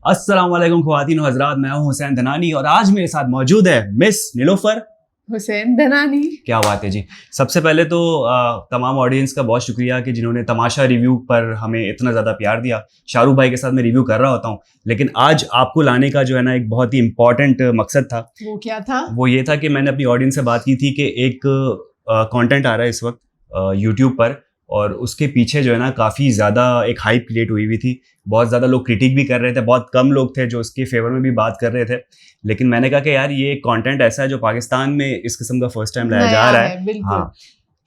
अस्सलाम वालेकुम ख्वातीन व हज़रात, मैं हूं हुसैन धनानी और आज मेरे साथ मौजूद है मिस निलोफर हुसैन धनानी। क्या बात है जी। सबसे पहले तो तमाम ऑडियंस का बहुत शुक्रिया कि जिन्होंने तमाशा रिव्यू पर हमें इतना ज़्यादा प्यार दिया। शाहरुख भाई के साथ मैं रिव्यू कर रहा होता हूँ, लेकिन आज आपको लाने का जो है ना एक बहुत ही इम्पोर्टेंट मकसद था। वो क्या था? वो ये था कि मैंने अपनी ऑडियंस से बात की थी कि एक कंटेंट आ रहा है इस वक्त यूट्यूब पर, और उसके पीछे जो है ना काफ़ी ज़्यादा एक हाइप क्रिएट हुई थी। बहुत ज़्यादा लोग क्रिटिक भी कर रहे थे, बहुत कम लोग थे जो उसके फेवर में भी बात कर रहे थे। लेकिन मैंने कहा कि यार ये कंटेंट ऐसा है जो पाकिस्तान में इस किस्म का फर्स्ट टाइम लाया जा रहा है। बिल्कुल। हाँ।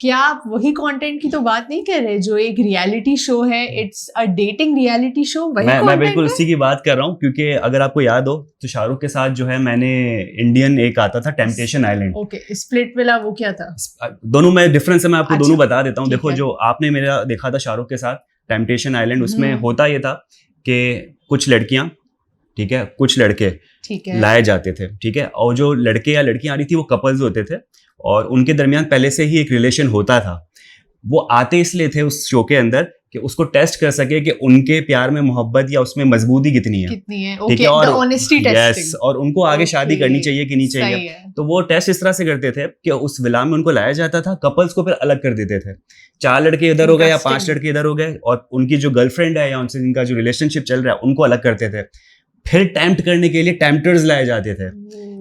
क्या आप वही कंटेंट की तो बात नहीं कर रहे जो एक रियलिटी शो है? It's a dating reality show. मैं बिल्कुल उसी की बात कर रहा हूँ, क्योंकि अगर आपको याद हो तो शाहरुख के साथ जो है मैंने इंडियन एक आता था temptation island. Okay, split villa वो क्या था? दोनों में डिफरेंस है, मैं आपको दोनों बता देता हूँ। देखो, है। जो आपने मेरा देखा था शाहरुख के साथ टेम्पटेशन आइलैंड, उसमें होता ये था कि कुछ लड़कियां, ठीक है, कुछ लड़के लाए जाते थे, ठीक है, और जो लड़के या लड़कियां आ रही थी वो कपल्स होते थे और उनके दरमियान पहले से ही एक रिलेशन होता था। वो आते इसलिए थे उस शो के अंदर कि उसको टेस्ट कर सके कि उनके प्यार में मोहब्बत या उसमें मजबूती कितनी है, ठीक है, और ऑनेस्टी टेस्टिंग, और उनको आगे शादी करनी चाहिए कि नहीं चाहिए। तो वो टेस्ट इस तरह से करते थे कि उस विला में उनको लाया जाता था, कपल्स को फिर अलग कर देते थे। 4 लड़के इधर हो गए या 5 लड़के इधर हो गए, और उनकी जो गर्लफ्रेंड है या उनसे जिनका जो रिलेशनशिप चल रहा है उनको अलग करते थे। फिर टेम्प्ट करने के लिए टेम्प्टर्स लाए जाते थे,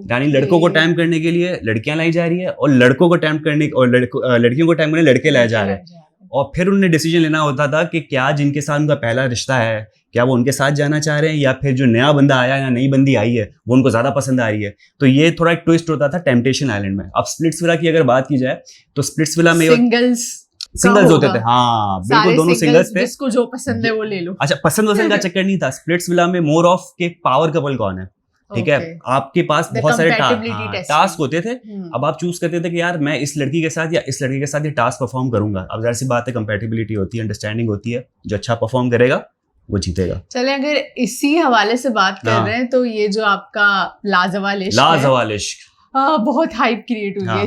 यानी लड़कों को टेम्प्ट करने के लिए लड़कियां लाई जा रही है और लड़कों को टेम्प्ट करने और लड़कियों को टेम्प्ट करने लड़के लाए जा रहे हैं। और फिर उन्हें डिसीजन लेना होता था कि क्या जिनके साथ उनका पहला रिश्ता है क्या वो उनके साथ जाना चाह रहे हैं, या फिर जो नया बंदा आया या नई बंदी आई है वो उनको ज्यादा पसंद आ रही है। तो ये थोड़ा एक ट्विस्ट होता था टेम्पटेशन आइलैंड में। अब स्प्लिट्स विला की अगर बात की जाए तो स्प्लिट्स विला में सिंगल्स होते थे। हाँ बिल्कुल, दोनों सिंगल्स थे, जिसको जो पसंद है वो ले लो। अच्छा, पसंद वसंद का चक्कर नहीं था। स्प्लिट्स विला में मोर ऑफ के पावर कपल कौन है, ठीक है, आपके पास बहुत सारे टास्क होते थे। अब आप चूज करते थे कि यार मैं इस लड़की के साथ या इस लड़के के साथ ये टास्क परफॉर्म करूंगा। अब जाहिर सी बात है, कंपैटिबिलिटी होती है, अंडरस्टैंडिंग होती है, जो अच्छा परफॉर्म करेगा वो जीतेगा। चले, अगर इसी हवाले से बात कर रहे हैं तो ये जो आपका लाजवाल इश्क बहुत हाइप क्रिएट हुई है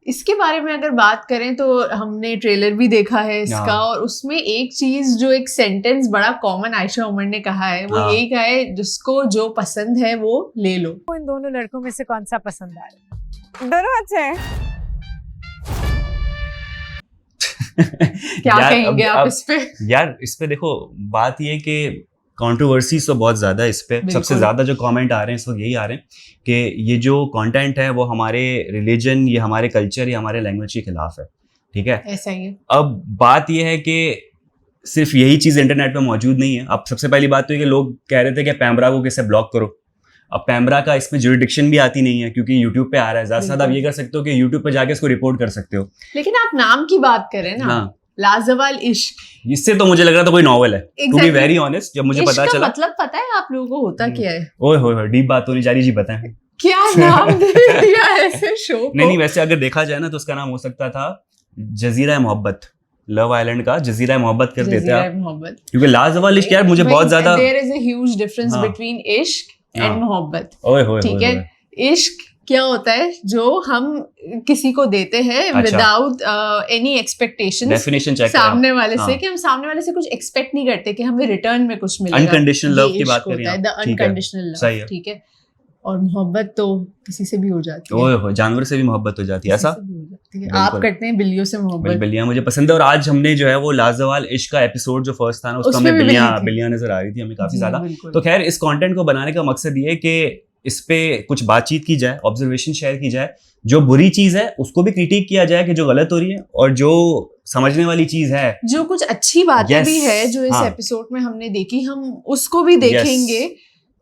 इसके बारे में अगर बात करें तो हमने ट्रेलर भी देखा है इसका, और उसमें एक चीज जो एक सेंटेंस बड़ा कॉमन आयशा उमर ने कहा है वो यही कहा है, जिसको जो पसंद है वो ले लो। इन दोनों लड़कों में से कौन सा पसंद आ रहा है? दोनों अच्छे हैं। क्या कहेंगे आप इस पे? यार इस पे देखो, बात ये कि कंट्रोवर्सीज तो बहुत ज़्यादा है इस पे। सबसे ज़्यादा जो कमेंट आ रहे हैं इस वक्त यही आ रहे हैं कि ये जो कंटेंट है वो हमारे रिलीजन, ये हमारे कल्चर, ये हमारे लैंग्वेज के खिलाफ है, ठीक है। ऐसा ही है। अब बात ये है कि सिर्फ यही चीज़ इंटरनेट पे मौजूद नहीं है। अब सबसे पहली बात तो ये कि लोग कह रहे थे कि पैमरा को कैसे ब्लॉक करो। अब पैमरा का इसमें ज्यूरिडिक्शन भी आती नहीं है क्योंकि यूट्यूब पे आ रहा है। ज़्यादा से ज़्यादा आप ये कर सकते हो कि यूट्यूब पे जाके इसको रिपोर्ट कर सकते हो। लेकिन आप नाम की बात करें ना, लाजवाल इश्क, इससे तो मुझे लग रहा था कोई नॉवल है। टू बी वेरी ऑनेस्ट, जब मुझे पता चला, मतलब पता है आप लोगों को होता क्या है? ओए होए डीप बात हो रही जा रही जी, बताएं क्या नाम दिया ऐसे शो को? नहीं, वैसे अगर देखा जाए ना तो उसका नाम हो सकता था जजीरा मोहब्बत। लव आइलैंड का जजीरा मोहब्बत कर देते हैं, क्योंकि लाजवाल इश्क यार मुझे बहुत ज्यादा, there is a huge difference between इश्क एंड मोहब्बत। ओए होए, ठीक है। इश्क क्या होता है जो हम किसी को देते हैं without any expectation, definition check सामने वाले से, कि हम सामने वाले से कुछ एक्सपेक्ट नहीं करते कि हमें रिटर्न में कुछ मिलेगा। अनकंडीशनल लव की बात कर रहे हैं, द अनकंडीशनल लव, ठीक है। और मोहब्बत तो किसी से भी हो जाती है। ओए हो, जानवर से भी मोहब्बत हो जाती है। ऐसा आप करते हैं बिल्लियों से मोहब्बत। बिल्लियां मुझे पसंद है, और आज हमने जो है वो लाजवाल इश्क का एपिसोड जो फर्स्ट था ना उसका हमें बिल्लियां नजर आ रही थी हमें काफी ज्यादा। तो खैर, इस कंटेंट को बनाने का मकसद ये है कि इस पे कुछ बातचीत की जाए, ऑब्जर्वेशन शेयर की जाए। जो बुरी चीज है उसको भी क्रिटिक किया जाए कि जो गलत हो रही है, और जो समझने वाली चीज है, जो कुछ अच्छी बातें भी है जो इस एपिसोड में हमने देखी, हम उसको भी देखेंगे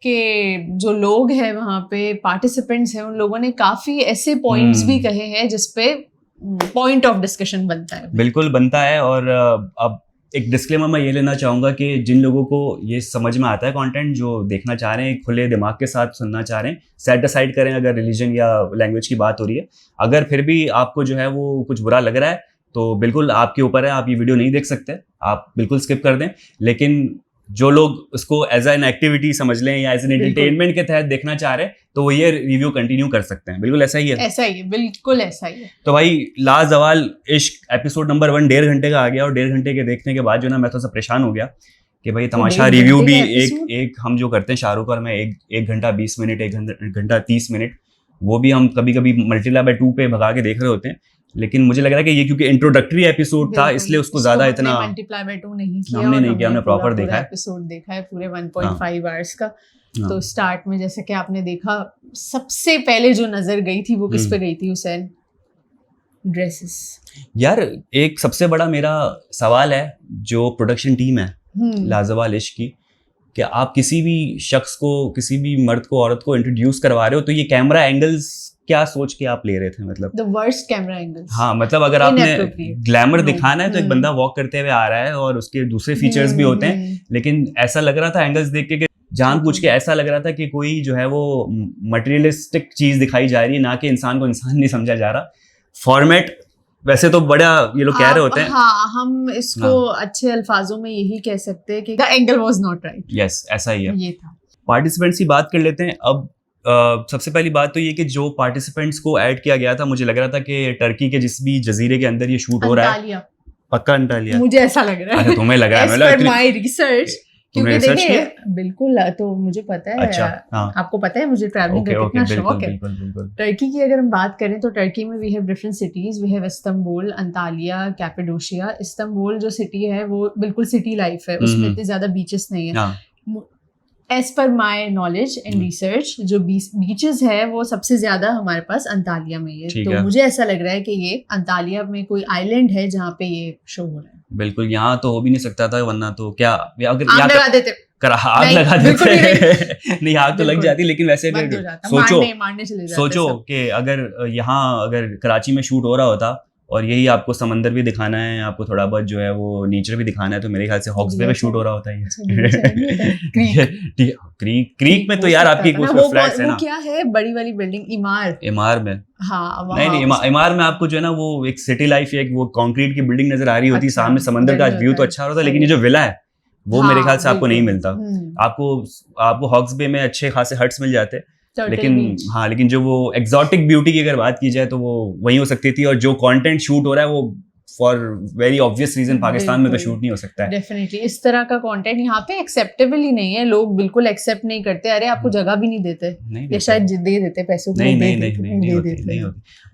कि जो लोग हैं वहाँ पे पार्टिसिपेंट्स हैं उन लोगों ने काफी ऐसे पॉइंट्स भी कहे हैं जिसपे पॉइंट ऑफ डिस्कशन बनता है। बिल्कुल बनता है। और अब एक डिस्क्लेमर मैं ये लेना चाहूँगा कि जिन लोगों को ये समझ में आता है कंटेंट, जो देखना चाह रहे हैं, खुले दिमाग के साथ सुनना चाह रहे हैं, सेट असाइड करें अगर रिलीजन या लैंग्वेज की बात हो रही है। अगर फिर भी आपको जो है वो कुछ बुरा लग रहा है तो बिल्कुल आपके ऊपर है, आप ये वीडियो नहीं देख सकते, आप बिल्कुल स्किप कर दें। लेकिन जो लोग उसको एज एन एक्टिविटी समझ लें या एज एन एंटरटेनमेंट के तहत देखना चाह रहे हैं तो वो ये रिव्यू कंटिन्यू कर सकते हैं। बिल्कुल ऐसा ही है, ऐसा ही है, बिल्कुल ऐसा ही है। तो भाई, लाजवाल इश्क एपिसोड नंबर 1 1.5 घंटे का आ गया, और 1.5 घंटे के देखने के बाद जो ना मैं थोड़ा सा परेशान हो गया कि भाई तमाशा रिव्यू भी एक हम जो करते हैं शाहरुख और मैं 1 घंटा 20 मिनट 1 घंटा 30 मिनट वो भी हम कभी कभी मल्टीप्लाई बाय 2 पे भगा के देख रहे होते हैं, लेकिन मुझे लग रहा है कि ये क्योंकि इंट्रोडक्टरी एपिसोड था इसलिए उसको ज्यादा इतना मल्टीप्लाई बाय 2 नहीं किया, हमने नहीं किया, हमने प्रॉपर देखा है एपिसोड देखा है पूरे 1.5 आवर्स का। तो स्टार्ट में जैसे कि आपने देखा सबसे पहले जो नजर गई थी वो किस पे गई थी हुसैन? ड्रेसेस। यार एक सबसे बड़ा मेरा सवाल है जो प्रोडक्शन टीम है लाजवाल इश्क की, कि आप किसी भी शख्स को, किसी भी मर्द को, औरत को इंट्रोड्यूस करवा रहे हो तो ये कैमरा एंगल्स क्या सोच के आप ले रहे थे? मतलब द वर्स्ट कैमरा एंगल्स। हाँ, मतलब अगर आपने ग्लैमर दिखाना है तो एक बंदा वॉक करते हुए आ रहा है और उसके दूसरे फीचर्स भी होते हैं, लेकिन ऐसा लग रहा था एंगल्स देख के जानबूझ के ऐसा लग रहा था कि कोई जो है वो मटेरियलिस्टिक चीज दिखाई जा रही है, ना कि इंसान को इंसान नहीं समझा जा रहा। फॉर्मेट वैसे तो बड़ा ये लोग कह रहे होते हैं, हाँ, हम इसको अच्छे अल्फाजों में यही कह सकते हैं कि the angle was not right. Yes, ऐसा ही है। ये था। पार्टिसिपेंट्स की बात कर लेते हैं अब। सबसे पहली बात तो ये कि जो पार्टिसिपेंट्स को ऐड किया गया था, मुझे लग रहा था कि टर्की के जिस भी जजीरे के अंदर ये शूट हो रहा है, पक्का अंटालिया, मुझे ऐसा लग रहा है। अच्छा, तुम्हें लग रहा है? मतलब माय रिसर्च, क्योंकि देखिए बिल्कुल, तो मुझे पता है। अच्छा, हाँ। आपको पता है मुझे ट्रैवलिंग का कितना शौक है। टर्की की अगर हम बात करें तो टर्की में we have different cities. We have Istanbul, Antalya, Cappadocia. Istanbul जो सिटी है वो बिल्कुल सिटी लाइफ है, उसमें इतने ज्यादा बीचेस नहीं है। As per my knowledge and research जो बीचेस है वो सबसे ज्यादा हमारे पास अंतालिया में है। तो मुझे ऐसा लग रहा है कि ये अंतालिया में कोई आइलैंड है जहाँ पे ये शो हो रहा है। बिल्कुल, यहाँ तो हो भी नहीं सकता था, वरना तो क्या अगर आग लगा देते नहीं, आग तो लग जाती, लेकिन वैसे सोचो कि अगर यहाँ अगर कराची में शूट हो रहा होता और यही आपको समंदर भी दिखाना है, आपको थोड़ा बहुत जो है वो नेचर भी दिखाना है, तो मेरे ख्याल से हॉक्स बे में शूट हो रहा होता है। क्रीक में तो यार आपकी फ्लैट्स है ना, क्या है बड़ी वाली बिल्डिंग इमार में। हाँ, नहीं, इमार में आपको जो है ना वो एक सिटी लाइफ, एक वो कंक्रीट की बिल्डिंग नजर आ रही होती, सामने समंदर का व्यू तो अच्छा होता है, लेकिन ये जो विला है वो मेरे ख्याल से आपको नहीं मिलता। आपको हॉक्स बे में अच्छे खासे हट्स मिल जाते, लेकिन जो वो एक्सोटिक ब्यूटी की अगर बात की जाए तो वो वही हो सकती थी, और जो कंटेंट शूट हो रहा है वो for very obvious reason Pakistan में तो शूट नहीं हो सकता है। डेफिनेटली इस तरह का कंटेंट यहाँ पे एक्सेप्टेबल ही नहीं है, लोग बिल्कुल एक्सेप्ट नहीं करते। अरे आपको जगह भी नहीं देते, या शायद दे देते पैसों को, नहीं होती।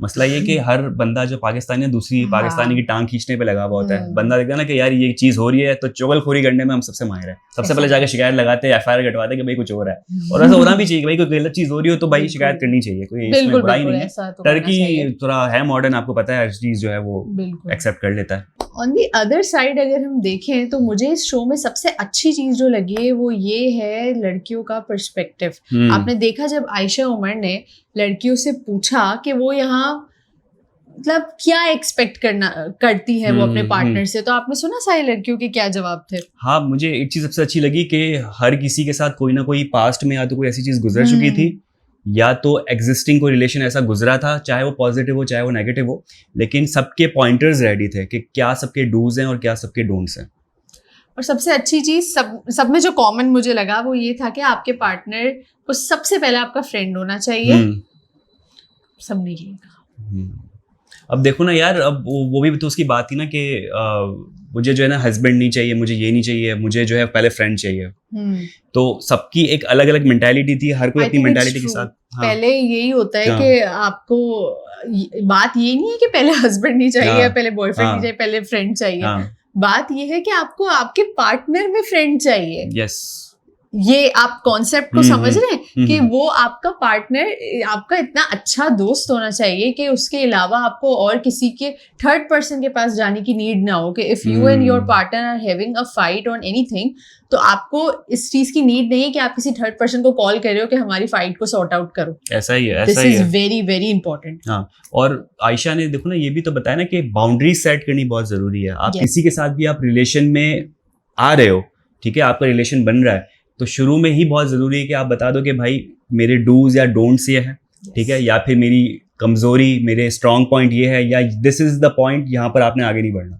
मसला ये कि हर बंदा जो पाकिस्तानी है दूसरी पाकिस्तानी की टांग खींचने पे लगा हुआ होता है। बंदा देखता है ना कि यार ये चीज हो रही है, तो चुगलखोरी करने में हम सबसे माहिर है। सबसे पहले जाके शिकायत लगाते हैं, FIR कटवाते हैं कि भाई कुछ हो रहा है, और ऐसा होना भी चाहिए। भाई कोई गलत चीज हो रही हो तो भाई शिकायत करनी चाहिए, कोई इसमें बुराई नहीं है। टर्की थोड़ा है मॉडर्न, आपको पता है, हर चीज जो है वो एक्सेप्ट कर लेता है। ऑन दी अदर साइड अगर हम देखें तो मुझे इस शो में सबसे अच्छी चीज जो लगी है वो ये है लड़कियों का पर्सपेक्टिव। आपने देखा जब आयशा उमर ने लड़कियों से पूछा कि वो यहाँ मतलब क्या एक्सपेक्ट करती है वो अपने पार्टनर से, तो आपने सुना सारी लड़कियों के क्या जवाब थे? हाँ, मुझे एक चीज सबसे अच्छी लगी कि हर किसी के साथ कोई ना कोई पास्ट में या तो कोई ऐसी चीज गुजर चुकी थी, या तो एग्जिस्टिंग कोई रिलेशन ऐसा गुजरा था, चाहे वो पॉजिटिव हो चाहे वो नेगेटिव हो, लेकिन सबके पॉइंटर्स रेडी थे कि क्या सबके डूज हैं और क्या सबके डोंट्स हैं। और सबसे अच्छी चीज सब में जो कॉमन मुझे लगा वो ये था कि आपके पार्टनर को सबसे पहले आपका फ्रेंड होना चाहिए। सबने ये कहा। अब देखो ना यार, अब वो भी तो उसकी बात थी ना कि मुझे जो है ना हस्बैंड नहीं चाहिए, मुझे ये नहीं चाहिए, मुझे जो है पहले फ्रेंड चाहिए। तो सबकी एक अलग अलग मेंटालिटी थी, हर कोई अपनी मेंटालिटी के साथ। पहले यही होता है कि आपको बात ये नहीं है कि पहले हस्बैंड नहीं चाहिए, पहले बॉयफ्रेंड नहीं चाहिए, पहले फ्रेंड चाहिए। बात ये है कि आपको आपके पार्टनर में फ्रेंड चाहिए। यस, ये आप कॉन्सेप्ट को समझ रहे हैं कि वो आपका पार्टनर आपका इतना अच्छा दोस्त होना चाहिए कि उसके अलावा आपको और किसी के थर्ड पर्सन के पास जाने की नीड ना हो। कि if you and your partner are having a fight on anything, तो आपको इस चीज की नीड नहीं है कि आप किसी थर्ड पर्सन को कॉल कर रहे हो कि हमारी फाइट को सॉर्ट आउट करो। ऐसा ही है, this is very very important. हाँ, और आयशा ने देखो ना ये भी तो बताया ना कि बाउंड्रीज सेट करनी बहुत जरूरी है। आप किसी के साथ भी आप रिलेशन में आ रहे हो, ठीक है, आपका रिलेशन बन रहा है, तो शुरू में ही बहुत ज़रूरी है कि आप बता दो कि भाई मेरे डूज या डोंट्स ये हैं, ठीक है, या फिर मेरी कमज़ोरी, मेरे स्ट्रॉन्ग पॉइंट ये है, या दिस इज़ द पॉइंट, यहाँ पर आपने आगे नहीं बढ़ना।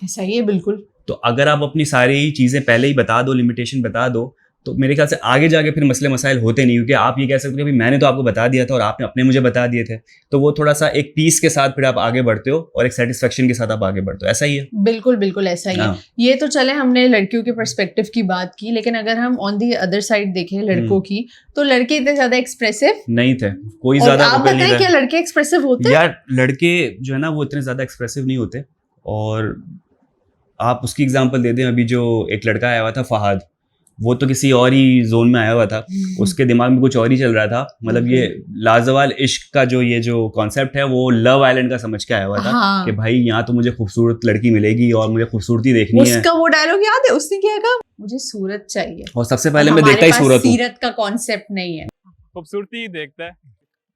ऐसा ही है, बिल्कुल। तो अगर आप अपनी सारी चीज़ें पहले ही बता दो, लिमिटेशन बता दो, तो मेरे ख्याल से आगे जाके फिर मसले मसाइल होते नहीं, क्योंकि आप ये कह सकते हो कि भाई मैंने तो आपको बता दिया था और आपने अपने मुझे बता दिए थे, तो वो थोड़ा सा एक पीस के साथ फिर आप आगे बढ़ते हो और एक सेटिस्फेक्शन के साथ आप आगे बढ़ते हो। ऐसा ही है, बिल्कुल बिल्कुल ऐसा ही है। ये तो चले हमने लड़कियों के पर्सपेक्टिव की बात की, लेकिन अगर हम ऑन दी अदर साइड देखें लड़कों की, तो लड़के इतने ज्यादा एक्सप्रेसिव नहीं थे, कोई ज्यादा। आप बताएं क्या लड़के एक्सप्रेसिव होते हैं? यार लड़के जो है ना वो इतने ज्यादा एक्सप्रेसिव नहीं होते, और आप उसकी एग्जांपल दे दें, अभी जो एक लड़का आया हुआ था फहद, वो तो किसी और ही जोन में आया हुआ था, उसके दिमाग में कुछ और ही चल रहा था। मतलब ये लाजवाल इश्क का जो कॉन्सेप्ट है वो लव आइलैंड का समझ के आया हुआ था। हाँ। कि भाई यहाँ तो मुझे खूबसूरत लड़की मिलेगी और मुझे खूबसूरती देखनी है। उसका वो डायलॉग याद है, उसने क्या कहा, मुझे सूरत चाहिए, और सबसे पहले मैं देखता ही सूरत हूं। सीरत का कॉन्सेप्ट नहीं है, खूबसूरती ही देखता है।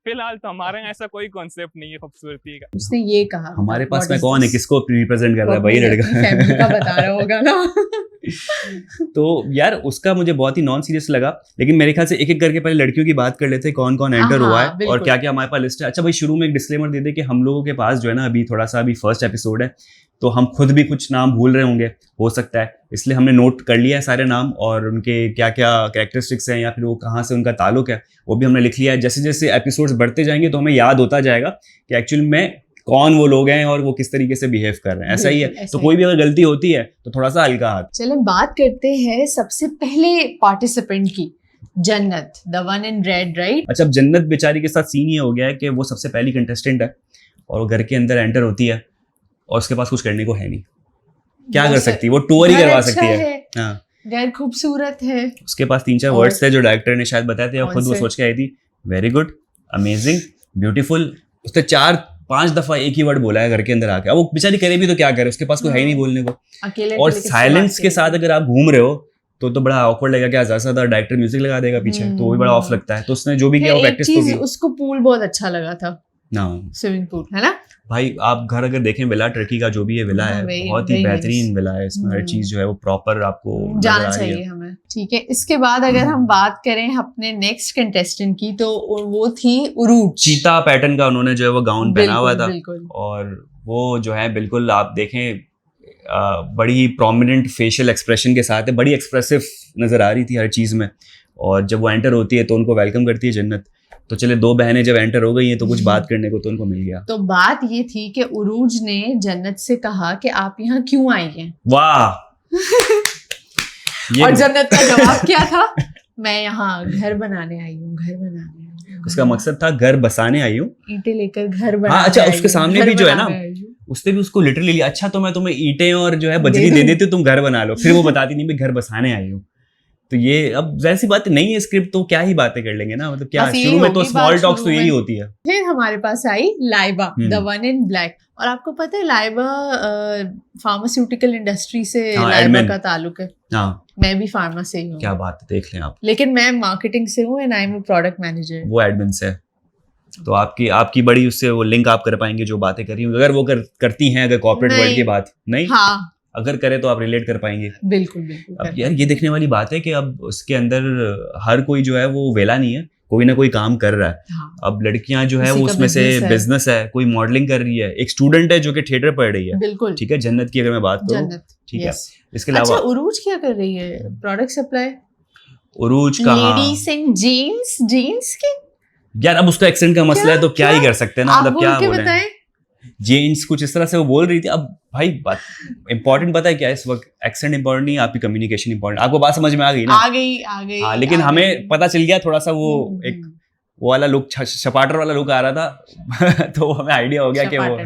फिलहाल तो हमारे यहाँ ऐसा कोई कॉन्सेप्ट नहीं है खूबसूरती का। उसने ये कहा। हमारे पास में कौन है, किसको रिप्रेजेंट कर रहा है भाई लड़का? फैमिली का बता रहा होगा ना। तो यार उसका मुझे बहुत ही नॉन सीरियस लगा, लेकिन मेरे ख्याल से एक एक करके पहले लड़कियों की बात कर लेते हैं, कौन कौन एंटर हुआ है और क्या क्या हमारे पास लिस्ट है। अच्छा भाई, शुरू में एक डिस्क्लेमर दे दे कि हम लोगों के पास जो है ना अभी थोड़ा सा अभी फर्स्ट एपिसोड है, तो हम खुद भी कुछ नाम भूल रहे होंगे, हो सकता है, इसलिए हमने नोट कर लिया है सारे नाम और उनके क्या क्या कैरेक्टरिस्टिक्स हैं या फिर वो कहाँ से उनका ताल्लुक है वो भी हमने लिख लिया है। जैसे जैसे एपिसोड्स बढ़ते जाएंगे तो हमें याद होता जाएगा कि एक्चुअल में कौन वो लोग हैं और वो किस तरीके से बिहेव कर रहे हैं। ऐसा ही है, तो कोई भी अगर गलती होती है तो थोड़ा सा हल्का हाथ। चलो बात करते हैं सबसे पहले पार्टिसिपेंट की, जन्नत, the one in red, right? अच्छा, अब जन्नत बेचारी के साथ सीन ये हो गया है कि वो सबसे पहली कंटेस्टेंट है और वो घर के अंदर एंटर होती है और उसके पास कुछ करने को है नहीं, क्या कर सकती है वो? टूर ही करवा सकती है। हाँ, घर खूबसूरत है, उसके पास 3-4 वर्ड्स थे जो डायरेक्टर ने शायद बताए थे और खुद वो सोच के आई थी, वेरी गुड, अमेजिंग, ब्यूटीफुल। उसने 4-5 दफा एक ही वर्ड बोला है घर के अंदर आके। अब वो बेचारी करे भी तो क्या करे, उसके पास कोई है ही नहीं बोलने को। अकेले और साइलेंस के साथ अगर आप घूम रहे हो तो बड़ा ऑकवर्ड लगेगा, क्या ज्यादा ज्यादा डायरेक्टर म्यूजिक लगा देगा पीछे, तो वो भी बड़ा ऑफ लगता है। तो उसने जो भी किया वो प्रैक्टिस को की। उसको पूल बहुत अच्छा लगा था ना, स्विमिंग पूल, है ना भाई? आप घर अगर देखें, विला टर्की का जो भी है विला है, बहुत ही बेहतरीन विला है, इसमें हर चीज जो है वो प्रॉपर आपको जाना चाहिए हमें। ठीक है, इसके बाद अगर हम बात करें अपने नेक्स्ट कंटेस्टेंट की, तो वो थी उरूज। चीता पैटर्न का उन्होंने जो है वो गाउन पहना हुआ था और वो जो है बिल्कुल आप देखें बड़ी प्रोमिनेंट फेशियल एक्सप्रेशन के साथ है, बड़ी एक्सप्रेसिव नजर आ रही थी हर चीज में। और जब वो एंटर होती है तो उनको वेलकम करती है जन्नत। तो चले, 2 बहनें जब एंटर हो गई हैं तो कुछ बात करने को तो उनको मिल गया। तो बात ये थी कि उरूज ने जन्नत से कहा कि आप यहाँ क्यों आई हैं? वाह। और जन्नत का जवाब क्या था? मैं यहाँ घर बनाने आई हूँ, घर बनाने। उसका मकसद था घर बसाने आई हूँ, ईंटें लेकर घर बनाने। हाँ, अच्छा, उसके सामने भी जो है ना, उसने भी उसको लिटरली लिया, अच्छा तो मैं तुम्हें ईंटें और जो है बजरी दे देती हूँ, तुम घर बना लो। फिर वो बताती नहीं, मैं घर बसाने आई हूँ। तो ये अब वैसी बात नहीं है स्क्रिप्ट, तो क्या ही बातें कर लेंगे ना, मतलब क्या शुरू में तो स्मॉल टॉक्स तो यही होती है। फिर हमारे पास आई Laiba, the one in black. और आपको पता है लाइबा फार्मास्यूटिकल इंडस्ट्री से लाइबा का ताल्लुक है। हाँ, मैं भी फार्मा से ही हूँ। क्या बात है, देख लें आप। लेकिन मैं मार्केटिंग से हूँ and I am a product manager. वो एडमिन से है, तो आपकी बड़ी उससे वो लिंक आप कर पाएंगे जो बातें कर रही हूँ। अगर वो करती हैं, अगर कॉर्पोरेट वर्ल्ड की बात नहीं, हाँ, अगर करे तो आप रिलेट कर पाएंगे। बिल्कुल बिल्कुल। अब यार ये देखने वाली बात है कि अब उसके अंदर हर कोई जो है वो वेला नहीं है, कोई ना कोई काम कर रहा है। हाँ। अब लड़कियां जो है वो उसमें से बिजनेस है, कोई मॉडलिंग कर रही है, एक स्टूडेंट है जो कि थिएटर पढ़ रही है। बिल्कुल ठीक है, जन्नत की अगर मैं बात करूं, ठीक है। इसके अलावा अच्छा, उरूज क्या कर रही है? Product supply. उरूज का लेडीज इन जीन्स की। यार अब उसका एक्सेंट का मसला है तो क्या ही कर सकते हैं ना, मतलब क्या बोले, जेंट्स कुछ इस तरह से वो बोल रही थी। अब भाई बात इंपॉर्टेंट पता है क्या, इस वक्त एक्सेंट इंपॉर्टेंट नहीं, आपकी कम्युनिकेशन इंपॉर्टेंट। आपको बात समझ में आ गई ना? आ गई। हाँ, लेकिन हमें पता चल गया थोड़ा सा वो एक वो वाला लुक, छपाटर वाला लुक आ रहा था। तो हमें आइडिया हो गया कि वो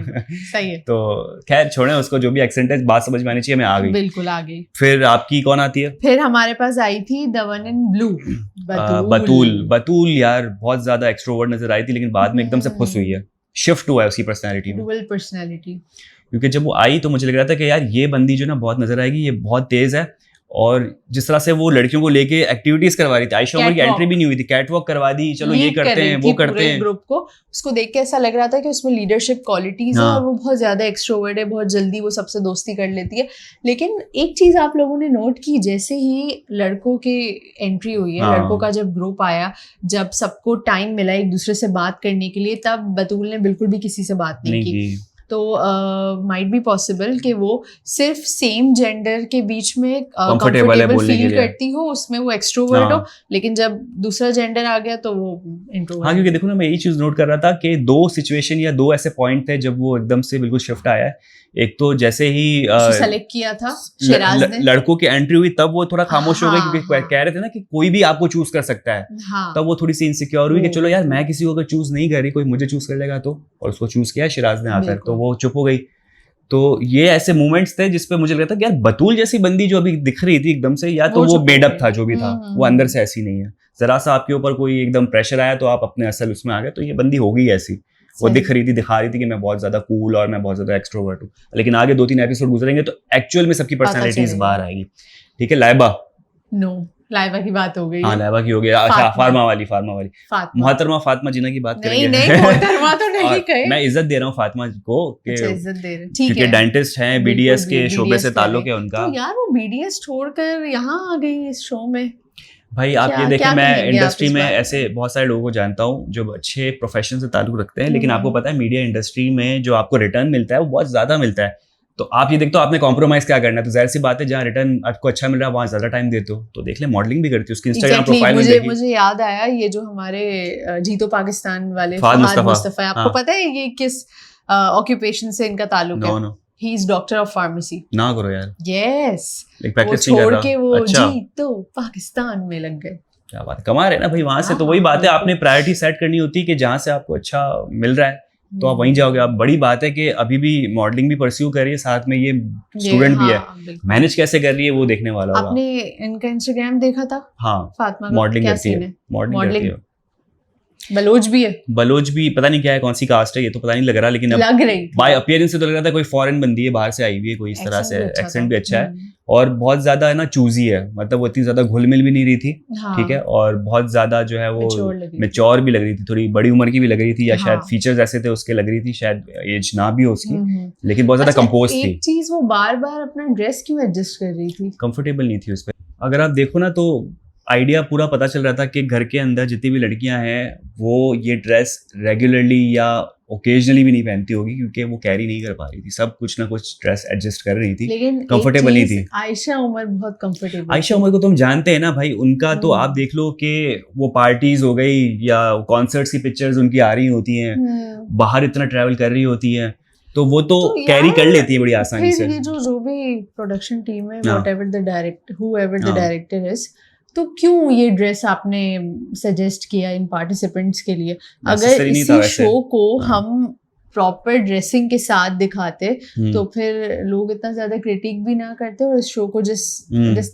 सही है। तो खैर छोड़ें उसको, जो भी एक्सेंट है बात समझ में आनी चाहिए, हमें आ गई, बिल्कुल आ गई। फिर आपकी कौन आती है? फिर हमारे पास आई थी द वन इन ब्लू, बतूल। यार बहुत ज्यादा एक्सट्रोवर्ट नजर आई थी, लेकिन बाद में एकदम से खुश हुई है, शिफ्ट हुआ है उसकी पर्सनैलिटी में, डुअल पर्सनैलिटी। क्योंकि जब वो आई तो मुझे लग रहा था कि यार ये बंदी जो ना बहुत नजर आएगी, ये बहुत तेज है। और जिस तरह से वो लड़कियों को लेके एक्टिविटीज करवा रही थी, आयशा उमर की एंट्री भी नहीं हुई थी, कैटवॉक करवा दी, चलो ये करते हैं वो करते हैं ग्रुप को। उसको देख के ऐसा लग रहा था कि उसमें लीडरशिप क्वालिटीज है और वो बहुत ज्यादा एक्सट्रोवर्ट है, बहुत जल्दी वो सबसे दोस्ती कर लेती है। लेकिन एक चीज आप लोगों ने नोट की, जैसे ही लड़कों की एंट्री हुई है, लड़कों का जब ग्रुप आया, जब सबको टाइम मिला एक दूसरे से बात करने के लिए, तब बतूल ने बिल्कुल भी किसी से बात नहीं की। तो माइट बी पॉसिबल कि वो सिर्फ सेम जेंडर के बीच में कंफर्टेबल फील करती हो, उसमें वो एक्सट्रोवर्ट हो, लेकिन जब दूसरा जेंडर आ गया तो वो इंट्रोवर्ट। हाँ, क्योंकि देखो ना, मैं यही चीज नोट कर रहा था कि 2 सिचुएशन या 2 ऐसे पॉइंट थे जब वो एकदम से बिल्कुल शिफ्ट आया है। एक तो जैसे ही सेलेक्ट किया था शिराज ने, लड़कों की एंट्री हुई तब वो थोड़ा खामोश हो गई, हाँ, क्योंकि कह रहे थे ना कि कोई भी आपको चूज कर सकता है। हाँ, तब वो थोड़ी सी इनसिक्योर हुई कि चलो यार, मैं किसी को अगर चूज नहीं कर रही, कोई मुझे चूज कर लेगा तो, और उसको चूज किया शिराज ने आकर, तो वो चुप हो गई। तो ये ऐसे मोमेंट्स थे जिसपे मुझे लगा था कि यार बतूल जैसी बंदी जो अभी दिख रही थी एकदम से, या तो वो मेडअप था जो भी था, वो अंदर से ऐसी नहीं है। जरा सा आपके ऊपर कोई एकदम प्रेशर आया तो आप अपने असल उसमें आ गए, तो ये बंदी हो गई ऐसी। वो दिखा रही थी कि मैं बहुत ज्यादा कूल और मैं बहुत ज्यादा एक्सट्रोवर्ट हूँ, लेकिन आगे 2-3 एपिसोड गुजरेंगे तो एक्चुअल में सबकी पर्सनैलिटीज बाहर आएगी। ठीक है, लाइबा, नो लाइबा की बात हो गई। हाँ, लाइबा की हो गई। अच्छा, फार्मा वाली मोहतरमा फातिमा जिन्ना की बात करेंगे। नहीं मोहतरमा तो नहीं कहे, मैं इज्जत दे रहा हूँ फातिमा को कि इज्जत दे रहे, क्योंकि डेंटिस्ट हैं, बीडीएस के शोबे से ताल्लुक है उनका। तो यार वो बीडीएस छोड़कर यहाँ आ गई इस शो में। भाई आप ये देखें, मैं इंडस्ट्री में ऐसे बहुत सारे लोगों को जानता हूँ जो अच्छे प्रोफेशन से ताल्लुक रखते हैं, लेकिन आपको पता है मीडिया इंडस्ट्री में जो आपको रिटर्न मिलता है वो बहुत ज्यादा मिलता है। तो आप ये देखते हो आपने कॉम्प्रोमाइज क्या करना है, तो जाहिर सी बात है जहाँ रिटर्न आपको अच्छा मिल रहा है वहाँ ज्यादा टाइम देते हो। तो देख ले, मॉडलिंग भी करती है, उसकी इंस्टाग्राम प्रोफाइल में मुझे याद आया ये जो हमारे जीतो पाकिस्तान वाले फहद मुस्तफा है, आपको पता है ये किस ऑक्यूपेशन से इनका ताल्लुक है? He is doctor of pharmacy. ना करो यार। Yes. वो छोड़ के वो जीतो पाकिस्तान में लग गए। क्या बात, कमा रहे ना भाई वहां से। तो वही बात है, आपने प्रायोरिटी सेट करनी होती है कि जहाँ से आपको अच्छा मिल रहा है तो आप वहीं जाओगे। आप बड़ी बात है कि अभी भी मॉडलिंग भी परस्यू कर रही है, साथ में ये स्टूडेंट भी है। मैनेज कैसे कर रही है वो देखने वाला होगा। आपने इनका इंस्टाग्राम देखा था? हाँ, फातिमा मॉडलिंग करती है, मॉडलिंग करती है। बलोच भी है, बलोच भी पता नहीं क्या है, कौन सी कास्ट है ये तो पता नहीं लग रहा, लेकिन लग रही बाय अपीयरेंस से तो लग रहा था कोई फॉरेन बंदी है, बाहर से आई हुई है कोई इस तरह से। एक्सेंट भी अच्छा है और बहुत ज्यादा है ना चूजी है, मतलब वो इतनी ज्यादा घुल मिल भी नहीं रही थी। ठीक है, और बहुत ज्यादा जो है वो मैच्योर भी लग रही थी, थोड़ी बड़ी उम्र की भी लग रही थी, या शायद फीचर्स ऐसे थे उसके लग रही थी, शायद एज ना भी हो उसकी, लेकिन बहुत ज्यादा कंपोज थी। एक चीज, वो बार बार अपना ड्रेस क्यों एडजस्ट कर रही थी? कंफर्टेबल नहीं थी उस पर। अगर आप देखो ना तो आइडिया पूरा पता चल रहा था कि घर के अंदर जितनी भी लड़कियां हैं वो ये ड्रेस रेगुलरली या ओकेजनली भी नहीं पहनती होगी, क्योंकि वो कैरी नहीं कर पा रही थी, सब कुछ ना कुछ ड्रेस एडजस्ट कर रही थी, लेकिन कंफर्टेबल नहीं थी। आयशा उमर बहुत कंफर्टेबल। आयशा उमर को तुम जानते हैं ना भाई, उनका तो आप देख लो कि वो पार्टीज हो गई या कॉन्सर्ट्स की पिक्चर्स उनकी आ रही होती हैं, बाहर इतना ट्रैवल कर रही होती है, तो वो तो कैरी कर लेती है बड़ी आसानी से। ये जो भी प्रोडक्शन टीम है, whatever the director, whoever the director is, तो क्यों ये ड्रेस आपने सजेस्ट किया इन पार्टिसिपेंट्स के लिए? अगर इसी शो को हम प्रॉपर ड्रेसिंग के साथ दिखाते तो फिर लोग इतना ज्यादा क्रिटिक भी ना करते, और इस शो को जिस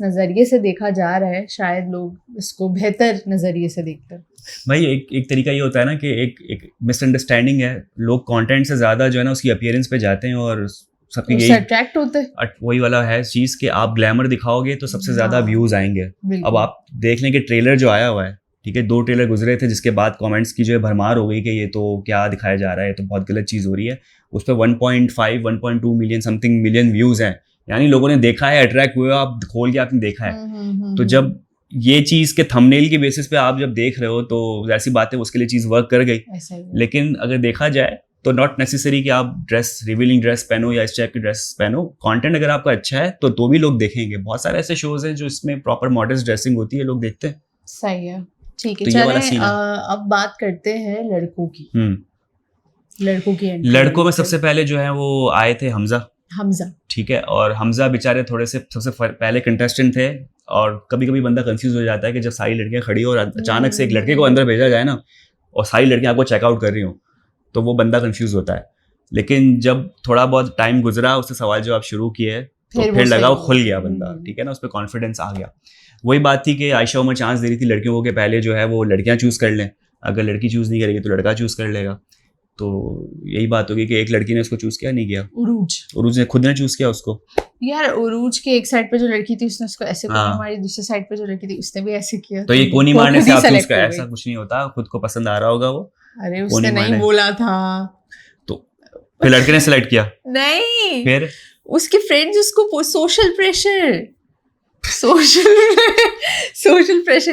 नजरिए से देखा जा रहा है शायद लोग इसको बेहतर नजरिए से देखते हैं। भाई एक तरीका ये होता है ना कि एक मिसअंडरस्टैंडिंग है, लोग कंटेंट से ज्यादा जो है ना उसकी अपीयरेंस पे जाते हैं और सबकी यही अट्रैक्ट होते हैं। वही वाला है चीज कि आप ग्लैमर दिखाओगे तो सबसे ज्यादा व्यूज आएंगे। अब आप देख लें कि ट्रेलर जो आया हुआ है, ठीक है, 2 ट्रेलर गुजरे थे जिसके बाद कमेंट्स की जो है भरमार हो गई कि ये तो क्या दिखाया जा रहा है, तो बहुत गलत चीज हो रही है। उस पर 1.5-1.2 मिलियन समथिंग मिलियन व्यूज हैं, यानी लोगों ने देखा है, अट्रैक्ट हुए, आप खोल के आपने देखा है। तो जब ये चीज के थंबनेल की बेसिस पे आप जब देख रहे हो तो ऐसी बात है उसके लिए चीज वर्क कर गई। लेकिन अगर देखा जाए तो नॉट नेसेसरी कि आप ड्रेस रिवीलिंग ड्रेस पहनो या इस टाइप की ड्रेस पहनो। कंटेंट अगर आपका अच्छा है तो भी लोग देखेंगे। बहुत सारे ऐसे शोज हैं जो इसमें प्रॉपर मॉडर्न ड्रेसिंग होती है, लोग देखते हैं। सही है, ठीक है। तो चलें अब बात करते हैं लड़कों की। लड़कों में सबसे पहले जो है वो आए थे हमजा, ठीक है, और हमजा बेचारे थोड़े से सबसे पहले कंटेस्टेंट थे, और कभी कभी बंदा कंफ्यूज हो जाता है कि जब सारी लड़कियां खड़ी हो और अचानक से एक लड़के को अंदर भेजा जाए ना और सारी लड़कियां आपको चेकआउट कर रही हो तो वो बंदा कंफ्यूज होता है। लेकिन जब थोड़ा बहुत टाइम गुजरा, उससे सवाल जवाब शुरू किए तो फिर लगा वो खुल गया बंदा, ठीक है ना, उस पर कॉन्फिडेंस आ गया। वही बात थी कि आयशा उमर चांस दे रही थी लड़कियों को कि पहले जो है वो लड़कियां चूज कर लें, अगर लड़की चूज नहीं करेगी तो लड़का चूज कर लेगा। तो यही बात होगी कि एक लड़की ने उसको चूज किया, नहीं किया, उरूज ने खुद ने चूज किया उसको। यार उरूज के एक साइड पे जो लड़की थी उसने उसको ऐसे कोनी मारी, दूसरे साइड पे जो लड़की थी उसने भी ऐसे किया। तो ये कोनी मारने से आप चूज कर, ऐसा कुछ नहीं होता, खुद को पसंद आ रहा होगा वो। अरे उसने नहीं बोला था, तो फिर लड़के ने सिलेक्ट किया? नहीं, फिर उसके फ्रेंड्स उसको सोशल प्रेशर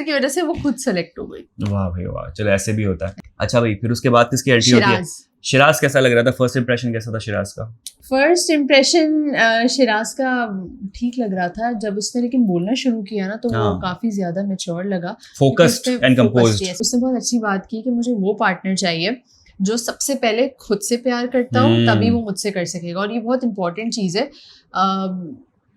की वजह से वो खुद सेलेक्ट हो गई। वाह भाई वाह, चलो ऐसे भी होता है। अच्छा भाई, फिर उसके बाद किसकी एंट्री होती है? शिराज कैसा लग रहा था? फर्स्ट इंप्रेशन कैसा था शिराज का? फर्स्ट इम्प्रेशन शिराज का ठीक लग रहा था। जब उसने लेकिन बोलना शुरू किया ना तो वो काफी ज्यादा मैच्योर लगा, फोकस्ड एंड कंपोज्ड। उसने बहुत अच्छी बात की कि मुझे वो पार्टनर चाहिए जो सबसे पहले खुद से प्यार करता हो, तभी वो मुझसे कर सकेगा। और ये बहुत इंपॉर्टेंट चीज़ है।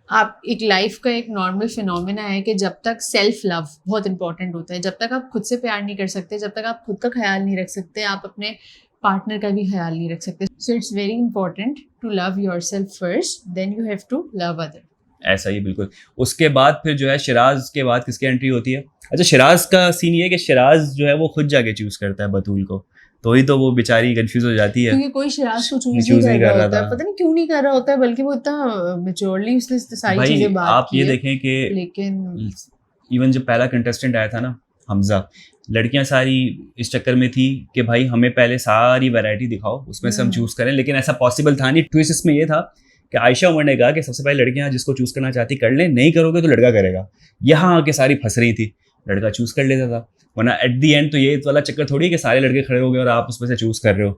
आप एक लाइफ का एक नॉर्मल फिनोमेना है कि जब तक सेल्फ लव बहुत इंपॉर्टेंट होता है, जब तक आप खुद से प्यार नहीं कर सकते, जब तक आप खुद का ख्याल नहीं रख सकते, आप अपने पार्टनर का भी ख्याल नहीं रख सकते। So it's very important to love yourself first, then you have to love other. ऐसा ही बिल्कुल। उसके बाद फिर जो है शिराज के बाद किसकी एंट्री होती है? अच्छा, शिराज का सीन ये है कि शिराज जो है वो खुद जाके चूज करता है बतूल को, तो ही तो वो बेचारी कंफ्यूज हो जाती है क्योंकि कोई शिराज को चूज नहीं कर रहा होता है। पता नहीं क्यों नहीं कर रहा होता है, बल्कि वो इतना मैच्योरली उसने सारी चीजें बात आप ये देखें कि लेकिन इवन जब पहला कंटेस्टेंट आया था ना हमजा, लड़कियां सारी इस चक्कर में थी कि भाई हमें पहले सारी वैरायटी दिखाओ, उसमें से हम चूज करें, लेकिन ऐसा पॉसिबल था नहीं। ट्विस्ट इसमें ये था कि आयशा उमर ने कहा कि सबसे पहले लड़कियां जिसको चूज करना चाहती कर लें, नहीं करोगे तो लड़का करेगा। यहाँ आके सारी फंस रही थी, लड़का चूज कर लेता था, वरना एट दी एंड तो ये वाला चक्कर थोड़ी है कि सारे लड़के खड़े हो गए और आप उसमें से चूज कर रहे हो,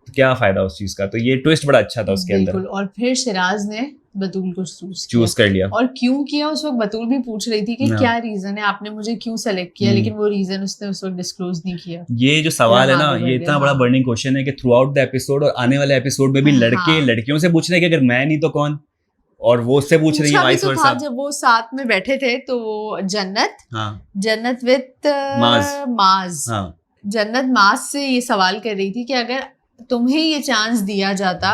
तो क्या फायदा उस चीज का। तो ये ट्विस्ट बड़ा अच्छा था उसके अंदर। और फिर शिराज ने बतूल को चूज कर लिया। और क्यों किया उस वक्त बतूल भी पूछ रही थी कि क्या रीजन है, आपने मुझे क्यों सेलेक्ट किया, लेकिन वो रीजन उसने उस वक्त डिस्क्लोज नहीं किया। ये जो सवाल है ना, ये इतना बड़ा बर्निंग क्वेश्चन है कि थ्रू आउट द एपिसोड और आने वाले एपिसोड में भी लड़के लड़कियों से पूछ रहे हैं कि अगर मैं नहीं तो कौन, और वो उससे पूछ रही है वाइस वर्सा। जब वो साथ में बैठे थे तो जन्नत विद माज, जन्नत माज से ये सवाल कर रही थी कि अगर तुम्हें ये चांस दिया जाता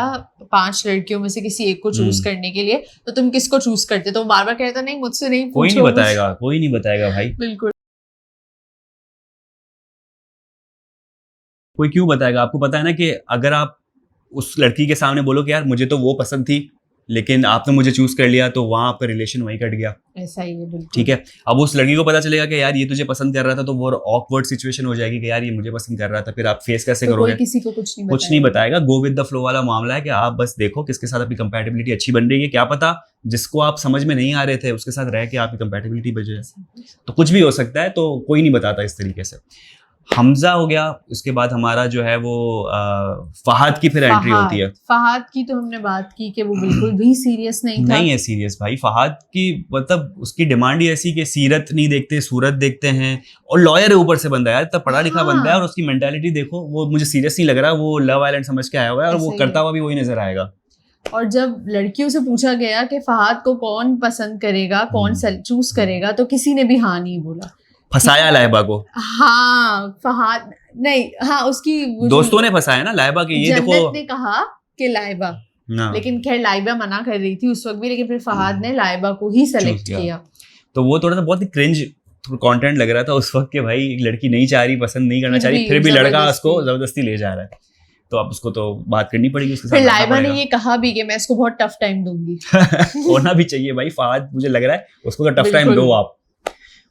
5 लड़कियों में से किसी एक को चूज करने के लिए, तो तुम किसको चूज करते? तो बार बार कहता नहीं, मुझसे नहीं पूछो, कोई नहीं बताएगा भाई, बिल्कुल कोई क्यों बताएगा। आपको पता है ना कि अगर आप उस लड़की के सामने बोलो कि यार मुझे तो वो पसंद थी लेकिन आपने मुझे चूज कर लिया, तो वहां आपका रिलेशन वहीं कट गया। ऐसा ही है, बिल्कुल। ठीक है, अब उस लड़की को पता चलेगा कि यार ये तुझे पसंद कर रहा था, तो वो ऑकवर्ड सिचुएशन हो जाएगी कि यार ये मुझे पसंद कर रहा था, फिर आप फेस कैसे करोगे? कोई किसी को कुछ नहीं बताएगा। गो विद द फ्लो वाला मामला है कि आप बस देखो किसके साथ आपकी कंपैटिबिलिटी अच्छी बन रही है। क्या पता जिसको आप समझ में नहीं आ रहे थे उसके साथ रह के आपकी कंपैटिबिलिटी बच जाए, तो कुछ भी हो सकता है। तो कोई नहीं बताता इस तरीके से। हमजा हो गया, उसके बाद हमारा जो है वो फहाद की फिर एंट्री होती है। फहाद की तो हमने बात की कि वो बिल्कुल भी सीरियस नहीं था। नहीं है सीरियस भाई फहाद की, मतलब उसकी डिमांड ही ऐसी कि सीरत नहीं देखते, सूरत देखते हैं, और लॉयर है ऊपर से बंदा, यार इतना पढ़ा लिखा बंदा है, और उसकी मेंटालिटी देखो, वो मुझे सीरियस नहीं लग रहा, वो लव आइलैंड समझ के आया हुआ है, और वो करता हुआ भी वही नजर आएगा। और जब लड़कियों से पूछा गया कि फहाद को कौन पसंद करेगा, कौन चूज करेगा, तो किसी ने भी हाँ नहीं बोला। फंसाया लाइबा को। हाँ, फहाद नहीं, हाँ उसकी दोस्तों ने फंसाया ना लाइबा के। ये देखो, जन्नत ने कहा कि लाइबा, लेकिन खैर लाइबा मना कर रही थी उस वक्त भी, लेकिन फिर फहाद ने लाइबा को ही सेलेक्ट किया। तो वो थोड़ा सा बहुत ही क्रिंज कंटेंट लग रहा था उस वक्त कि भाई एक लड़की नहीं चाह रही, पसंद नहीं करना चाह रही, फिर भी लड़का उसको जबरदस्ती ले जा रहा है, तो अब उसको तो बात करनी पड़ेगी उसके साथ। फिर लाइबा ने ये कहा भी कि मैं इसको बहुत टफ टाइम दूंगी। होना भी चाहिए भाई, फहाद मुझे लग रहा है उसको तो टफ टाइम दो आप।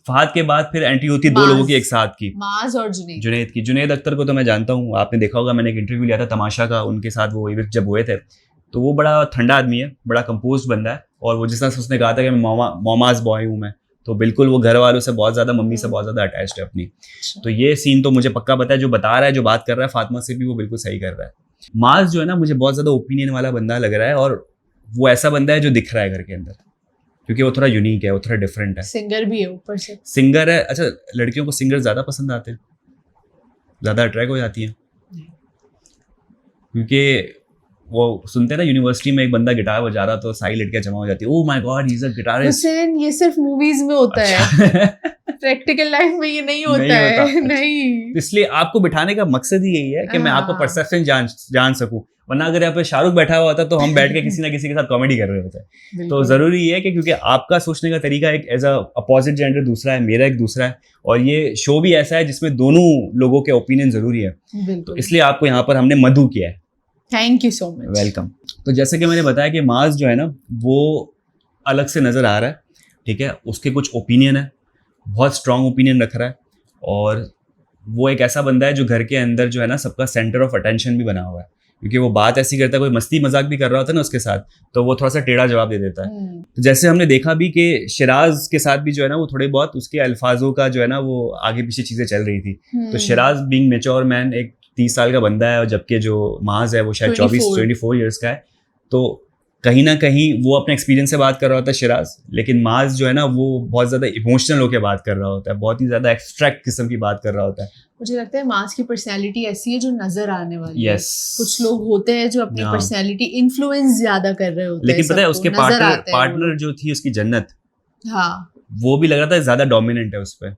फहाद के बाद फिर एंट्री होती है 2 लोगों की एक साथ की, माज और जुनैद की। जुनैद अख्तर को तो मैं जानता हूँ, आपने देखा होगा, मैंने एक इंटरव्यू लिया था तमाशा का, उनके साथ वो इवेंट जब हुए थे, तो वो बड़ा ठंडा आदमी है, बड़ा कंपोज्ड बंदा है, और वो जिस तरह से उसने कहा था कि मैं मोमाज बॉय हूँ मैं, तो बिल्कुल वो घर वालों से बहुत ज़्यादा, मम्मी से बहुत ज़्यादा अटैच्ड है अपनी। तो ये सीन तो मुझे पक्का पता है, जो बता रहा है, जो बात कर रहा है फातिमा से भी, वो बिल्कुल सही कर रहा है। माज जो है ना, मुझे बहुत ज़्यादा ओपिनियन वाला बंदा लग रहा है, और वो ऐसा बंदा है जो दिख रहा है घर के अंदर, क्योंकि वो थोड़ा यूनिक है, वो थोड़ा डिफरेंट है, सिंगर भी है ऊपर से, सिंगर है। अच्छा, लड़कियों को सिंगर ज्यादा पसंद आते हैं, ज्यादा अट्रैक्ट हो जाती हैं, क्योंकि वो सुनते हैं ना यूनिवर्सिटी में एक बंदा गिटार बजा रहा तो सारी लड़कियां जमा हो जाती है, oh my God he is a guitarist. Hussain, ये सिर्फ मूवीज में होता है, प्रैक्टिकल लाइफ में ये नहीं होता है। नहीं, इसलिए आपको बिठाने का मकसद ही यही है कि मैं आपको परसेप्शन जान सकूं, वरना अगर यहाँ पे शाहरुख बैठा हुआ होता तो हम बैठ के किसी ना किसी के साथ कॉमेडी कर रहे होते। तो जरूरी है कि क्योंकि आपका सोचने का तरीका एक एज अ अपोजिट जेंडर दूसरा है, मेरा एक दूसरा है, और ये शो भी ऐसा है जिसमें दोनों लोगों के ओपिनियन जरूरी है, तो इसलिए आपको यहाँ पर हमने मधु किया है। Thank you so much, welcome. तो जैसे कि मैंने बताया कि माज जो है ना, वो अलग से नजर आ रहा है, ठीक है, उसके कुछ ओपिनियन है, बहुत स्ट्रॉन्ग ओपिनियन रख रहा है, और वो एक ऐसा बंदा है जो घर के अंदर जो है ना सबका सेंटर ऑफ अटेंशन भी बना हुआ है, क्योंकि वो बात ऐसी करता है, कोई मस्ती मजाक भी कर रहा होता है ना उसके साथ, तो वो थोड़ा सा टेढ़ा जवाब दे देता है। तो जैसे हमने देखा भी कि शिराज के साथ भी जो है ना, वो थोड़े बहुत उसके अल्फाजों का जो है ना वो आगे पीछे चीजें चल रही थी, तो शिराज बीइंग मैच्योर मैन एक 30 साल का बंदा है, और जबकि जो माज है वो शायद 24 24 ईयर्स का है। तो कहीं ना कहीं वो अपने एक्सपीरियंस से बात कर रहा होता है शिराज, लेकिन माज जो है ना वो बहुत ज़्यादा इमोशनल होकर बात कर रहा होता है, बहुत ही ज़्यादा एक्सट्रैक्ट किस्म की बात कर रहा होता है। मुझे लगता है माज की पर्सनैलिटी ऐसी है जो नजर आने वाली Yes. है। कुछ लोग होते हैं जो अपनी हाँ। पर्सनैलिटी इन्फ्लुएंस ज्यादा कर रहे होते हैं, लेकिन पता है उसके सबको नजर आते हैं वो पार्टनर लोग। जो थी उसकी जन्नत, हाँ वो भी लग रहा था ज़्यादा डोमिनेंट है उस पर,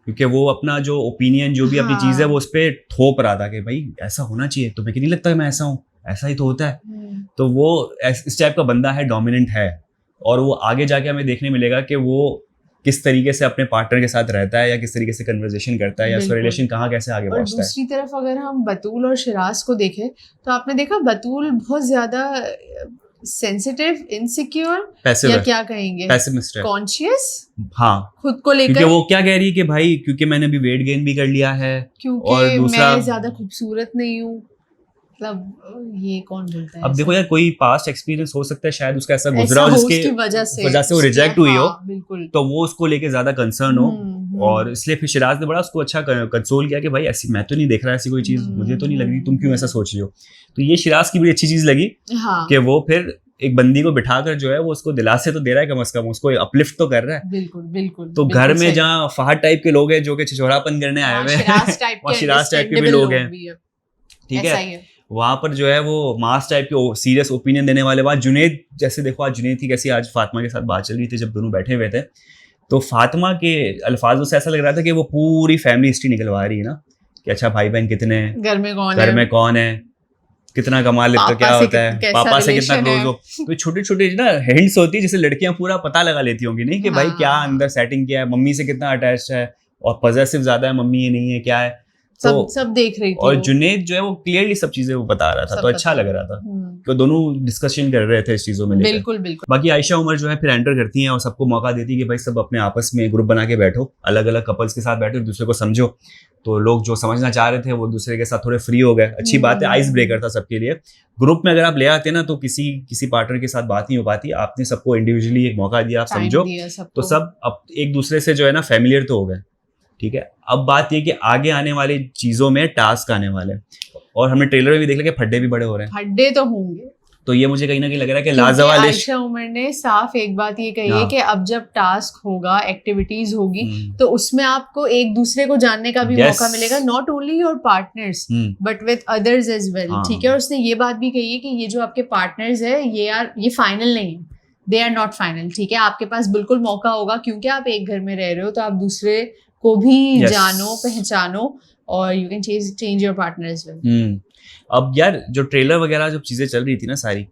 क्योंकि वो अपना जो ओपिनियन जो भी अपनी चीज़ है वो उस पर थोप रहा था कि भाई ऐसा होना चाहिए, तुम्हें नहीं लगता मैं ऐसा हूँ, ऐसा ही तो होता है। तो वो इस टाइप का बंदा है, डोमिनेंट है, और वो आगे जाके हमें देखने मिलेगा कि वो किस तरीके से अपने पार्टनर के साथ रहता है, या किस तरीके से कन्वर्सेशन करता है, या उसका रिलेशन कहाँ कैसे आगे और पहुंचता है। दूसरी तरफ अगर हम बतूल और शिराज को देखें तो आपने देखा बतूल बहुत ज्यादा सेंसिटिव, इनसिक्योर या क्या कहेंगे, पेसिमिस्ट है, कॉन्शियस, हाँ, खुद को लेकर, क्योंकि वो क्या कह रही है कि भाई क्योंकि मैंने अभी वेट गेन भी कर लिया है, क्योंकि और दूसरा मैं ज्यादा खूबसूरत नहीं हूँ। मतलब ये कौन बोलता है? अब देखो यार, कोई पास्ट एक्सपीरियंस हो सकता है, शायद उसका ऐसा ऐसा गुजरा हो हो जिसके उसकी वजह से वो रिजेक्ट हुई हो, हाँ, बिल्कुल, तो वो उसको लेके ज्यादा कंसर्न हो, और इसलिए फिर शिराज ने बड़ा उसको अच्छा कंसोल किया कि भाई ऐसी मैं तो नहीं देख रहा ऐसी कोई चीज, मुझे तो नहीं लग रही, तुम क्यों ऐसा सोच रही हो। तो ये शिराज की बड़ी अच्छी चीज लगी कि वो फिर एक बंदी को बिठाकर जो है वो उसको दिलासे तो दे रहा है, कम से कम उसको अपलिफ्ट तो कर रहा है। बिल्कुल बिल्कुल। तो घर में जहाँ फहद टाइप के लोग हैं जो कि छिछोरापन करने आए हुए हैं, और शिराज टाइप के भी लोग हैं, ठीक है, वहां पर जो है वो मास टाइप के सीरियस ओपिनियन देने वाले बात। जुनैद जैसे देखो, आज जुनैद थी कैसी, आज फातिमा के साथ बात चल रही थी, जब दोनों बैठे हुए थे तो फातिमा के अल्फाजों से ऐसा लग रहा था कि वो पूरी फैमिली हिस्ट्री निकलवा रही है ना, कि अच्छा भाई बहन कितने हैं, घर में कौन है, कितना कमा लेता है, क्या होता है, पापा से कितना क्लोज हो। तो छोटी छोटी ना हिंट्स होती है जिसे लड़कियां पूरा पता लगा लेती होंगी, नहीं कि भाई क्या अंदर सेटिंग क्या है, मम्मी से कितना अटैच है, और पॉजेसिव ज्यादा है मम्मी, ये नहीं है, क्या है, सब देख रही थी। और जुनैद जो है वो क्लियरली सब चीजें वो बता रहा था, तो अच्छा लग रहा था, तो दोनों डिस्कशन कर रहे थे इस चीजों में। बिल्कुल बिल्कुल। बाकी आयशा उमर जो है फिर एंटर करती हैं और सबको मौका देती है कि भाई सब अपने आपस में ग्रुप बना के बैठो, अलग अलग कपल्स के साथ बैठो, एक दूसरे को समझो। तो लोग जो समझना चाह रहे थे वो दूसरे के साथ थोड़े फ्री हो गए, अच्छी बात है, आइस ब्रेकर था सबके लिए। ग्रुप में अगर आप ले आते ना तो किसी पार्टनर के साथ बात नहीं हो पाती, आपने सबको इंडिविजुअली एक मौका दिया, आप समझो, तो सब अब एक दूसरे से जो है ना फैमिलियर तो हो गए, ठीक है। अब बात ये कि आगे आने वाली चीजों में टास्क आने वाले, और हमने ट्रेलर में भी देख लिया कि फड्डे भी बड़े हो रहे हैं, फड्डे तो होंगे। तो ये मुझे कहीं ना कहीं लग रहा है कि लाजवालिश, आयशा उमर ने साफ एक बात ये कही है कि अब जब टास्क होगा, एक्टिविटीज होगी, तो उसमें आपको एक दूसरे को जानने का भी मौका मिलेगा, not only your partners but with others as well, ठीक है। और उसने ये बात भी कही है कि ये जो आपके पार्टनर्स है ये फाइनल नहीं है, दे आर नॉट फाइनल, ठीक है। आपके पास बिल्कुल मौका होगा, क्योंकि आप एक घर में रह रहे हो, तो आप दूसरे को भी जानो, पहचानो, और you can change your partner as well. अब यार जो ट्रेलर वगैरह जो चीजें चल रही थी ना सारी,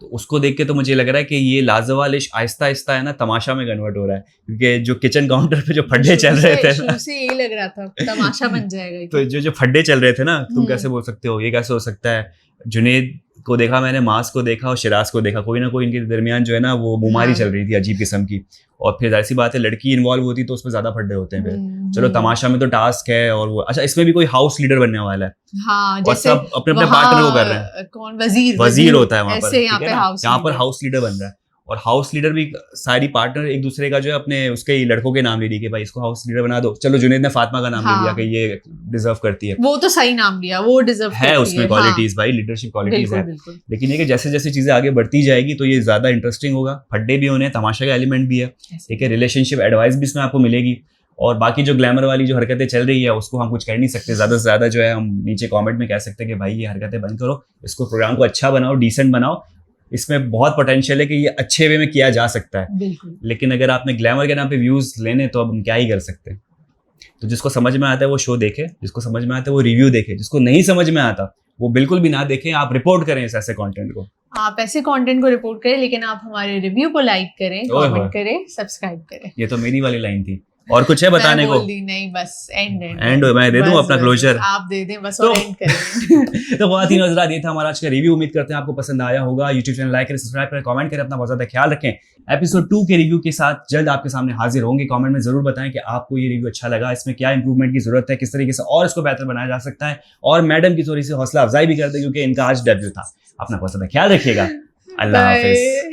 तो उसको देख के तो मुझे लग रहा है कि ये लाजवालिश आहिस्ता आहिस्ता है ना तमाशा में कन्वर्ट हो रहा है, क्योंकि जो किचन काउंटर पे जो फड्डे चल रहे थे, शुरू से यही लग रहा था तमाशा बन जाएगा। तो जो फड्डे चल रहे थे ना, तुम कैसे बोल सकते हो, ये कैसे हो सकता है। जुनैद को देखा मैंने, मास को देखा और शिराज को देखा, कोई ना कोई इनके दरमियान जो है ना वो मुमारी चल रही थी अजीब किस्म की। और फिर जाहिर सी बात है लड़की इन्वॉल्व होती तो उसमें ज्यादा फड्डे होते हैं फिर। चलो तमाशा में तो टास्क है, और वो अच्छा इसमें भी कोई हाउस लीडर बनने वाला है, हाँ, और सब अपने अपने पार्टनर को कर रहे हैं, कौन वजीर होता है वहाँ पर, यहाँ पर हाउस लीडर बन रहा है। और हाउस लीडर भी सारी पार्टनर एक दूसरे का जो है अपने उसके लड़कों के नाम ले ली कि भाई इसको हाउस लीडर बना दो। चलो जुनैद ने फातिमा का नाम ले लिया कि ये डिजर्व करती है, वो तो सही नाम लिया, वो डिजर्व है, उसमें क्वालिटीज भाई, लीडरशिप क्वालिटीज है। लेकिन ये कि जैसे जैसे चीजें आगे बढ़ती जाएगी तो ये ज्यादा इंटरेस्टिंग होगा, फड्डे भी होने, तमाशा का एलिमेंट भी है, ठीक है, रिलेशनशिप एडवाइस भी इसमें आपको मिलेगी। और बाकी जो ग्लैमर वाली जो हरकतें चल रही है उसको हम कुछ कह नहीं सकते, ज्यादा से ज्यादा जो है हम नीचे कमेंट में कह सकते हैं कि भाई ये हरकतें बंद करो, इसको प्रोग्राम को अच्छा बनाओ, डिसेंट बनाओ, इसमें बहुत पोटेंशियल है कि ये अच्छे वे में किया जा सकता है। बिल्कुल। लेकिन अगर आपने ग्लैमर के नाम पे व्यूज लेने तो अब हम क्या ही कर सकते हैं। तो जिसको समझ में आता है वो शो देखे, जिसको समझ में आता है वो रिव्यू देखे, जिसको नहीं समझ में आता वो बिल्कुल भी ना देखें। आप रिपोर्ट करें इस ऐसे कंटेंट को, आप ऐसे कंटेंट को रिपोर्ट करें, लेकिन आप हमारे रिव्यू को लाइक करें, कमेंट करें, सब्सक्राइब करें। ये तो मेरी वाली लाइन थी, और कुछ है बताने को? नहीं, बस एंड मैं दे दूं अपना क्लोजर, आप दे दें बस, और एंड करें। तो ख्वातीन और हज़रात, ये था हमारा आज का रिव्यू। उम्मीद करते हैं आपको पसंद आया होगा। यूट्यूब चैनल लाइक करें, सब्सक्राइब करें, कमेंट करें, अपना बहुत ज्यादा ख्याल रखें। एपिसोड 2 के रिव्यू के साथ जल्द आपके सामने हाजिर होंगे। कमेंट में जरूर बताएं कि आपको ये रिव्यू अच्छा लगा, इसमें क्या इंप्रूवमेंट की जरूरत है, किस तरीके से और इसको बेहतर बनाया जा सकता है। और मैडम की थोड़ी सी हौसला अफजाई भी कर दें क्योंकि इनका आज डेब्यू था। अपना बहुत ज्यादा ख्याल रखिएगा। अल्लाह हाफिज।